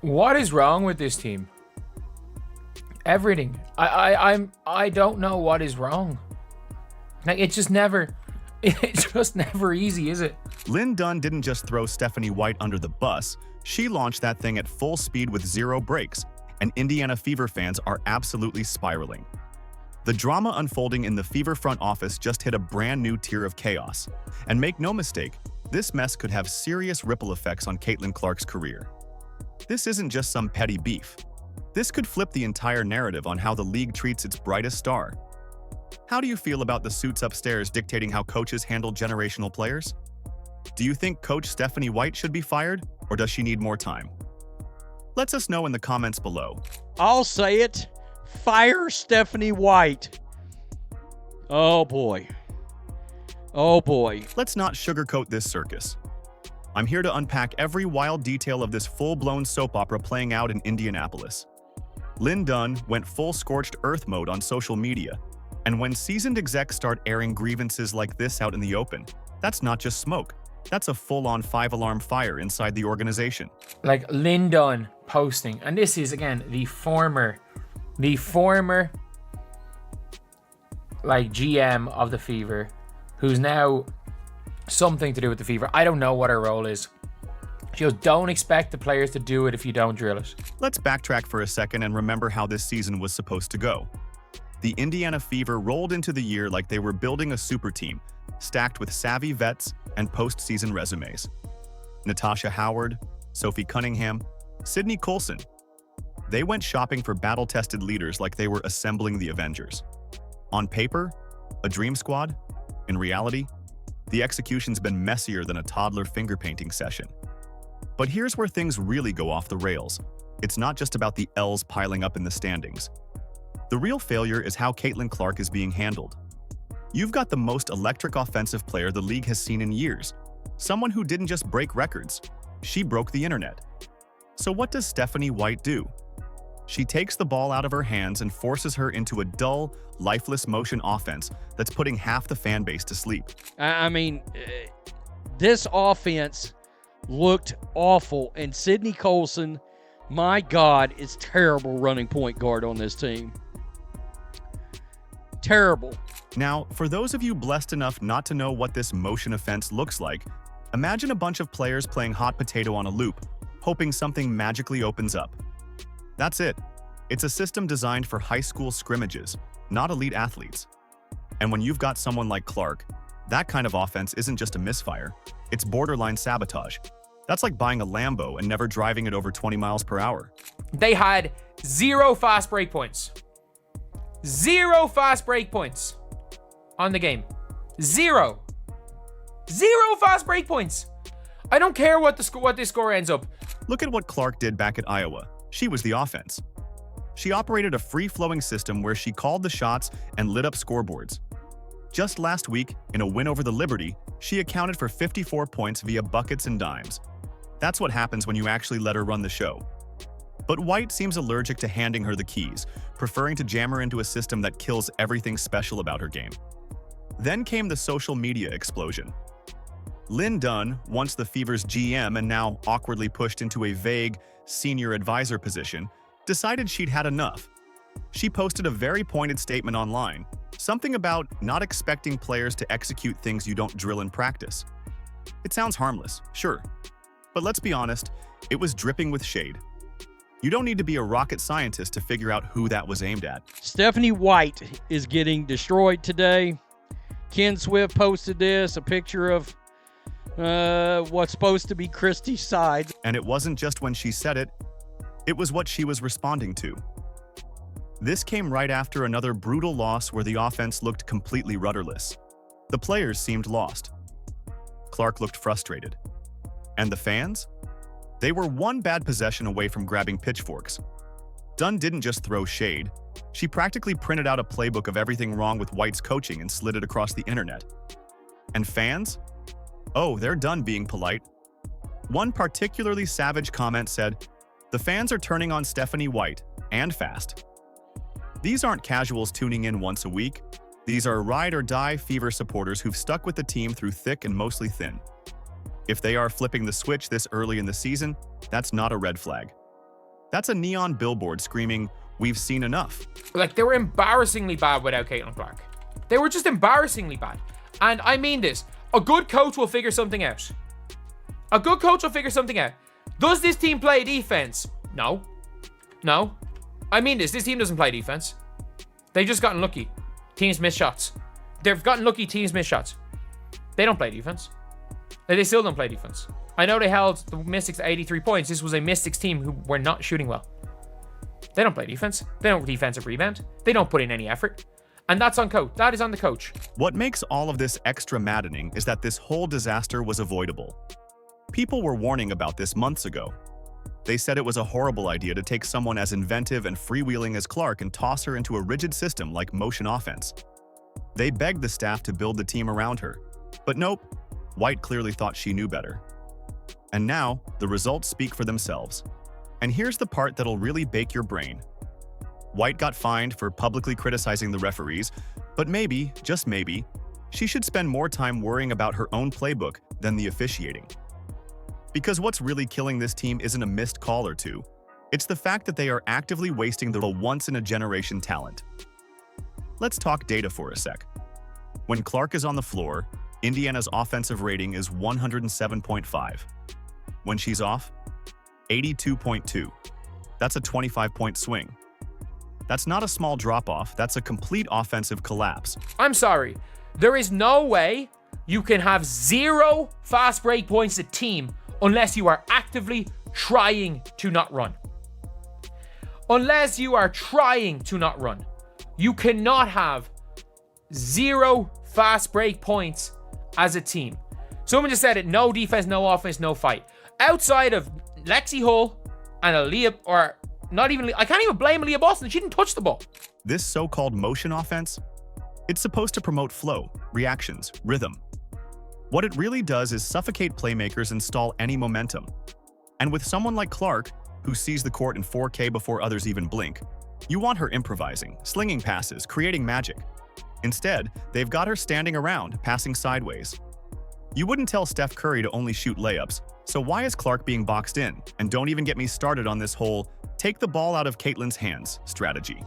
What is wrong with this team? Everything. I don't know what is wrong. Like it's just never easy, is it? Lin Dunn didn't just throw Stephanie White under the bus, she launched that thing at full speed with zero brakes, and Indiana Fever fans are absolutely spiraling. The drama unfolding in the Fever front office just hit a brand new tier of chaos. And make no mistake, this mess could have serious ripple effects on Caitlin Clark's career. This isn't just some petty beef. This could flip the entire narrative on how the league treats its brightest star. How do you feel about the suits upstairs dictating how coaches handle generational players? Do you think Coach Stephanie White should be fired, or does she need more time? Let us know in the comments below. I'll say it. Fire Stephanie White. Oh boy. Oh boy. Let's not sugarcoat this circus. I'm here to unpack every wild detail of this full-blown soap opera playing out in Indianapolis. Lin Dunn went full scorched earth mode on social media, and when seasoned execs start airing grievances like this out in the open, that's not just smoke. That's a full-on 5-alarm fire inside the organization. Like Lin Dunn posting, and this is again the former like GM of the Fever, who's now something to do with the Fever. I don't know what her role is. She goes, don't expect the players to do it if you don't drill it. Let's backtrack for a second and remember how this season was supposed to go. The Indiana Fever rolled into the year like they were building a super team, stacked with savvy vets and postseason resumes. Natasha Howard, Sophie Cunningham, Sydney Coulson. They went shopping for battle-tested leaders like they were assembling the Avengers. On paper, a dream squad. In reality, the execution's been messier than a toddler finger-painting session. But here's where things really go off the rails. It's not just about the L's piling up in the standings. The real failure is how Caitlin Clark is being handled. You've got the most electric offensive player the league has seen in years. Someone who didn't just break records, she broke the internet. So what does Stephanie White do? She takes the ball out of her hands and forces her into a dull, lifeless motion offense that's putting half the fan base to sleep. I mean, this offense looked awful, and Sydney Coulson, my God, is terrible running point guard on this team. Terrible. Now, for those of you blessed enough not to know what this motion offense looks like, imagine a bunch of players playing hot potato on a loop, hoping something magically opens up. That's it. It's a system designed for high school scrimmages, not elite athletes. And when you've got someone like Clark, that kind of offense isn't just a misfire, it's borderline sabotage. That's like buying a Lambo and never driving it over 20 miles per hour. They had 0 fast break points. 0 fast break points on the game. 0 fast break points. I don't care what this score ends up. Look at what Clark did back at Iowa. She was the offense. She operated a free-flowing system where she called the shots and lit up scoreboards. Just last week, in a win over the Liberty, she accounted for 54 points via buckets and dimes. That's what happens when you actually let her run the show. But White seems allergic to handing her the keys, preferring to jam her into a system that kills everything special about her game. Then came the social media explosion. Lin Dunn, once the Fever's GM and now awkwardly pushed into a vague, senior advisor position, decided she'd had enough. She posted a very pointed statement online, something about not expecting players to execute things you don't drill in practice. It sounds harmless, sure, but let's be honest, it was dripping with shade. You don't need to be a rocket scientist to figure out who that was aimed at. Stephanie White is getting destroyed today. Ken Swift posted this, a picture of what's supposed to be Christy's side. And it wasn't just when she said it, it was what she was responding to. This came right after another brutal loss where the offense looked completely rudderless. The players seemed lost. Clark looked frustrated. And the fans? They were one bad possession away from grabbing pitchforks. Dunn didn't just throw shade. She practically printed out a playbook of everything wrong with White's coaching and slid it across the internet. And fans? Oh, they're done being polite. One particularly savage comment said, "The fans are turning on Stephanie White, and fast." These aren't casuals tuning in once a week. These are ride-or-die Fever supporters who've stuck with the team through thick and mostly thin. If they are flipping the switch this early in the season, that's not a red flag. That's a neon billboard screaming, "We've seen enough." Like, they were embarrassingly bad without Caitlin Clark. They were just embarrassingly bad. And I mean this. A good coach will figure something out. A good coach will figure something out. Does this team play defense? No. No. I mean this. This team doesn't play defense. They've just gotten lucky. Teams miss shots. They've gotten lucky. Teams miss shots. They don't play defense. They still don't play defense. I know they held the Mystics to 83 points. This was a Mystics team who were not shooting well. They don't play defense. They don't defensive rebound. They don't put in any effort. And that's on coach. That is on the coach. What makes all of this extra maddening is that this whole disaster was avoidable. People were warning about this months ago. They said it was a horrible idea to take someone as inventive and freewheeling as Clark and toss her into a rigid system like motion offense. They begged the staff to build the team around her. But nope, White clearly thought she knew better. And now, the results speak for themselves. And here's the part that'll really bake your brain. White got fined for publicly criticizing the referees, but maybe, just maybe, she should spend more time worrying about her own playbook than the officiating. Because what's really killing this team isn't a missed call or two. It's the fact that they are actively wasting the once-in-a-generation talent. Let's talk data for a sec. When Clark is on the floor, Indiana's offensive rating is 107.5. When she's off, 82.2. That's a 25-point swing. That's not a small drop-off, that's a complete offensive collapse. I'm sorry. There is no way you can have 0 fast break points a team unless you are actively trying to not run. Unless you are trying to not run. You cannot have 0 fast break points as a team. Someone just said it, no defense, no offense, no fight. Outside of Lexi Hull and Aaliyah, or not even, I can't even blame Aaliyah Boston. She didn't touch the ball. This so-called motion offense, it's supposed to promote flow, reactions, rhythm. What it really does is suffocate playmakers and stall any momentum. And with someone like Clark, who sees the court in 4K before others even blink, you want her improvising, slinging passes, creating magic. Instead, they've got her standing around, passing sideways. You wouldn't tell Steph Curry to only shoot layups, so why is Clark being boxed in? And don't even get me started on this whole take the ball out of Caitlin's hands strategy.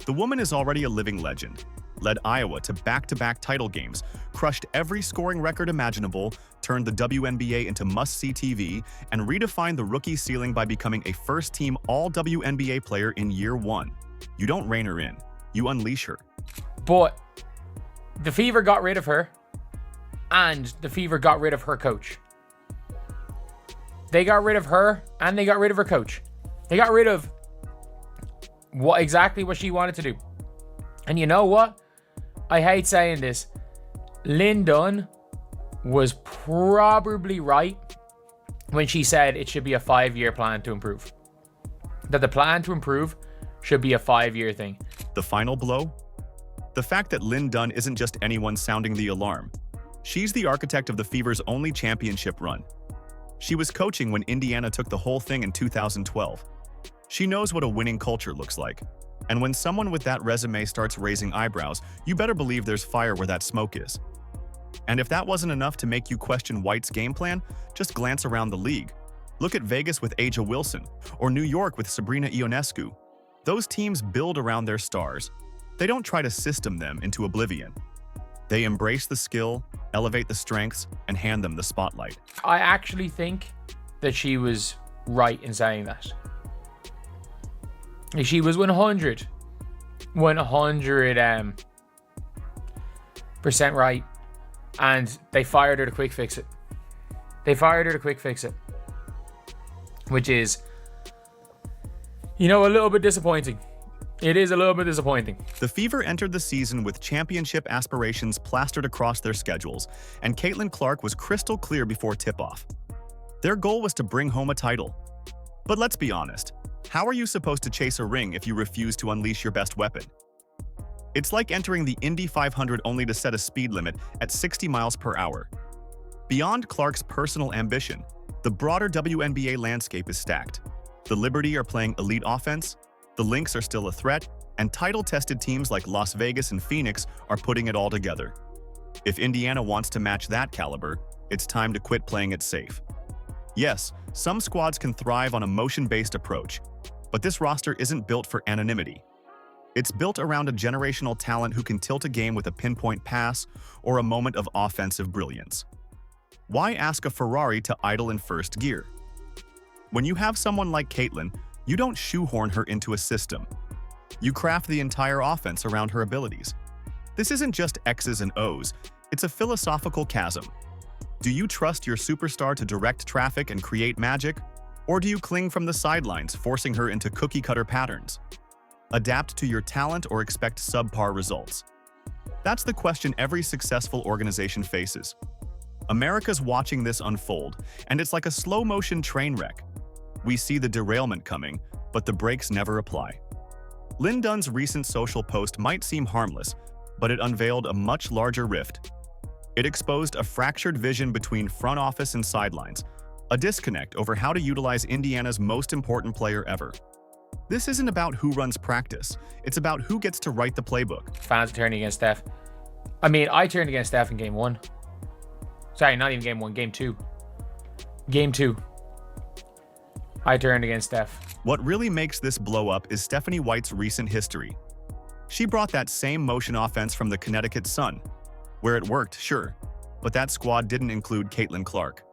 The woman is already a living legend, led Iowa to back-to-back title games, crushed every scoring record imaginable, turned the WNBA into must-see TV, and redefined the rookie ceiling by becoming a first-team All-WNBA player in year 1. You don't rein her in, you unleash her. But the Fever got rid of her, and the Fever got rid of her coach. They got rid of her, and they got rid of her coach. They got rid of exactly what she wanted to do. And you know what? I hate saying this. Lin Dunn was probably right when she said it should be a 5-year plan to improve. That the plan to improve should be a 5-year thing. The final blow? The fact that Lin Dunn isn't just anyone sounding the alarm. She's the architect of the Fever's only championship run. She was coaching when Indiana took the whole thing in 2012. She knows what a winning culture looks like. And when someone with that resume starts raising eyebrows, you better believe there's fire where that smoke is. And if that wasn't enough to make you question White's game plan, just glance around the league. Look at Vegas with A'ja Wilson, or New York with Sabrina Ionescu. Those teams build around their stars. They don't try to system them into oblivion. They embrace the skill, elevate the strengths, and hand them the spotlight. I actually think that she was right in saying that. She was 100% right, and they fired her to quick fix it. Which is, a little bit disappointing. It is a little bit disappointing. The Fever entered the season with championship aspirations plastered across their schedules, and Caitlin Clark was crystal clear before tip-off. Their goal was to bring home a title. But let's be honest, how are you supposed to chase a ring if you refuse to unleash your best weapon? It's like entering the Indy 500 only to set a speed limit at 60 miles per hour. Beyond Clark's personal ambition, the broader WNBA landscape is stacked. The Liberty are playing elite offense, the Lynx are still a threat, and title-tested teams like Las Vegas and Phoenix are putting it all together. If Indiana wants to match that caliber, it's time to quit playing it safe. Yes, some squads can thrive on a motion-based approach, but this roster isn't built for anonymity. It's built around a generational talent who can tilt a game with a pinpoint pass or a moment of offensive brilliance. Why ask a Ferrari to idle in first gear? When you have someone like Caitlin, you don't shoehorn her into a system. You craft the entire offense around her abilities. This isn't just X's and O's, it's a philosophical chasm. Do you trust your superstar to direct traffic and create magic? Or do you cling from the sidelines, forcing her into cookie-cutter patterns? Adapt to your talent or expect subpar results? That's the question every successful organization faces. America's watching this unfold, and it's like a slow-motion train wreck. We see the derailment coming, but the brakes never apply. Lin Dunn's recent social post might seem harmless, but it unveiled a much larger rift. It exposed a fractured vision between front office and sidelines, a disconnect over how to utilize Indiana's most important player ever. This isn't about who runs practice, it's about who gets to write the playbook. Fans are turning against Steph. I mean, I turned against Steph in game 1. Sorry, not even game 1, game 2. Game 2. I turned against Steph. What really makes this blow up is Stephanie White's recent history. She brought that same motion offense from the Connecticut Sun, where it worked, sure, but that squad didn't include Caitlin Clark.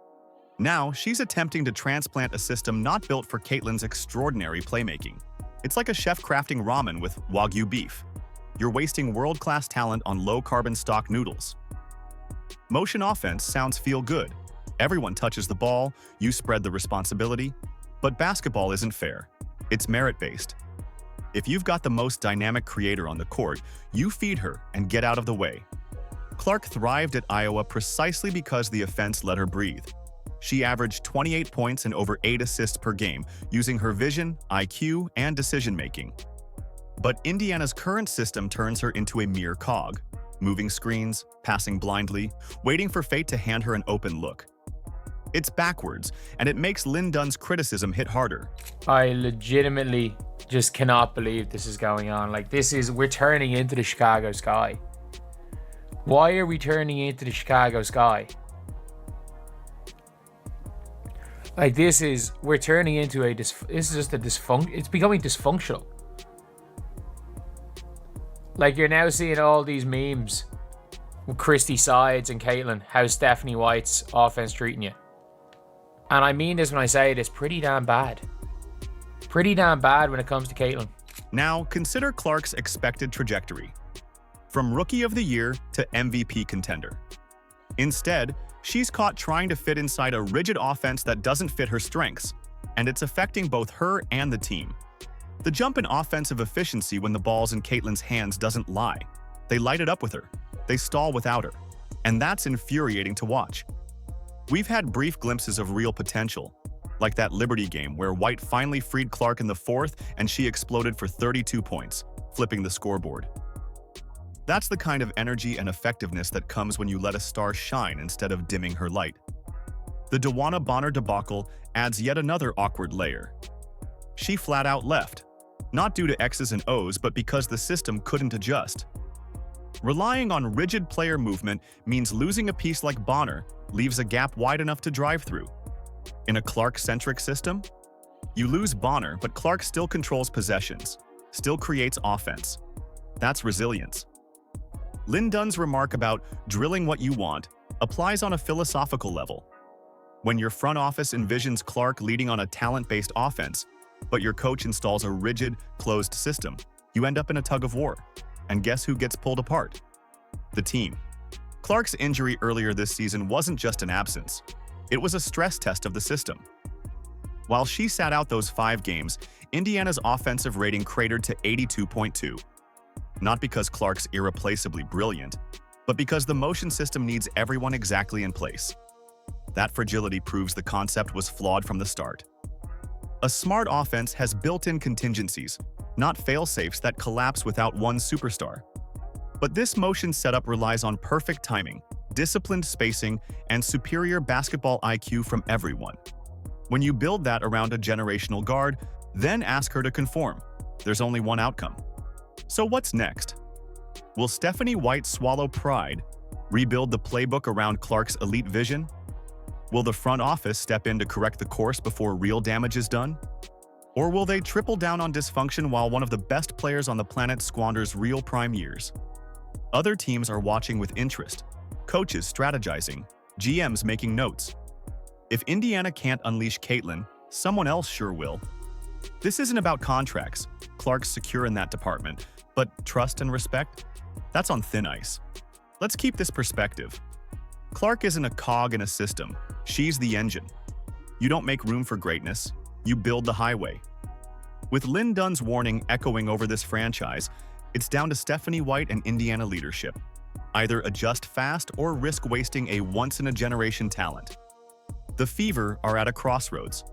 Now, she's attempting to transplant a system not built for Caitlin's extraordinary playmaking. It's like a chef crafting ramen with Wagyu beef. You're wasting world-class talent on low-carbon stock noodles. Motion offense sounds feel good. Everyone touches the ball, you spread the responsibility. But basketball isn't fair. It's merit-based. If you've got the most dynamic creator on the court, you feed her and get out of the way. Clark thrived at Iowa precisely because the offense let her breathe. She averaged 28 points and over 8 assists per game, using her vision, IQ, and decision-making. But Indiana's current system turns her into a mere cog, moving screens, passing blindly, waiting for fate to hand her an open look. It's backwards, and it makes Lin Dunn's criticism hit harder. I legitimately just cannot believe this is going on. Like, we're turning into the Chicago Sky. Why are we turning into the Chicago Sky? Like, we're turning into this is just a dysfunction. It's becoming dysfunctional. Like, you're now seeing all these memes with Christy Sides and Caitlin, how's Stephanie White's offense treating you? And I mean this when I say it, it's pretty damn bad. Pretty damn bad when it comes to Caitlin. Now, consider Clark's expected trajectory. From Rookie of the Year to MVP contender. Instead, she's caught trying to fit inside a rigid offense that doesn't fit her strengths, and it's affecting both her and the team. The jump in offensive efficiency when the ball's in Caitlin's hands doesn't lie. They light it up with her. They stall without her. And that's infuriating to watch. We've had brief glimpses of real potential, like that Liberty game where White finally freed Clark in the fourth and she exploded for 32 points, flipping the scoreboard. That's the kind of energy and effectiveness that comes when you let a star shine instead of dimming her light. The DeWanna Bonner debacle adds yet another awkward layer. She flat out left, not due to X's and O's, but because the system couldn't adjust. Relying on rigid player movement means losing a piece like Bonner leaves a gap wide enough to drive through. In a Clark-centric system, you lose Bonner, but Clark still controls possessions, still creates offense. That's resilience. Lin Dunn's remark about drilling what you want applies on a philosophical level. When your front office envisions Clark leading on a talent-based offense, but your coach installs a rigid, closed system, you end up in a tug-of-war. And guess who gets pulled apart? The team. Clark's injury earlier this season wasn't just an absence. It was a stress test of the system. While she sat out those 5 games, Indiana's offensive rating cratered to 82.2. Not because Clark's irreplaceably brilliant, but because the motion system needs everyone exactly in place. That fragility proves the concept was flawed from the start. A smart offense has built-in contingencies, not fail-safes that collapse without one superstar. But this motion setup relies on perfect timing, disciplined spacing, and superior basketball IQ from everyone. When you build that around a generational guard, then ask her to conform. There's only one outcome. So what's next? Will Stephanie White swallow pride, rebuild the playbook around Clark's elite vision? Will the front office step in to correct the course before real damage is done? Or will they triple down on dysfunction while one of the best players on the planet squanders real prime years? Other teams are watching with interest, coaches strategizing, GMs making notes. If Indiana can't unleash Caitlin, someone else sure will. This isn't about contracts, Clark's secure in that department, but trust and respect? That's on thin ice. Let's keep this perspective. Clark isn't a cog in a system, she's the engine. You don't make room for greatness, you build the highway. With Lin Dunn's warning echoing over this franchise, it's down to Stephanie White and Indiana leadership. Either adjust fast or risk wasting a once-in-a-generation talent. The Fever are at a crossroads.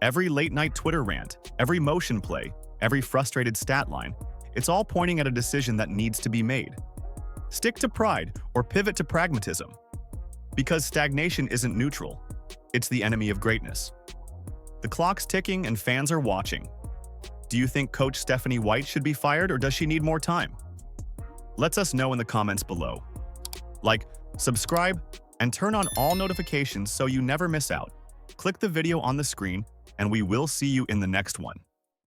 Every late-night Twitter rant, every motion play, every frustrated stat line, it's all pointing at a decision that needs to be made. Stick to pride or pivot to pragmatism. Because stagnation isn't neutral, it's the enemy of greatness. The clock's ticking and fans are watching. Do you think Coach Stephanie White should be fired or does she need more time? Let us know in the comments below. Like, subscribe, and turn on all notifications so you never miss out. Click the video on the screen, and we will see you in the next one.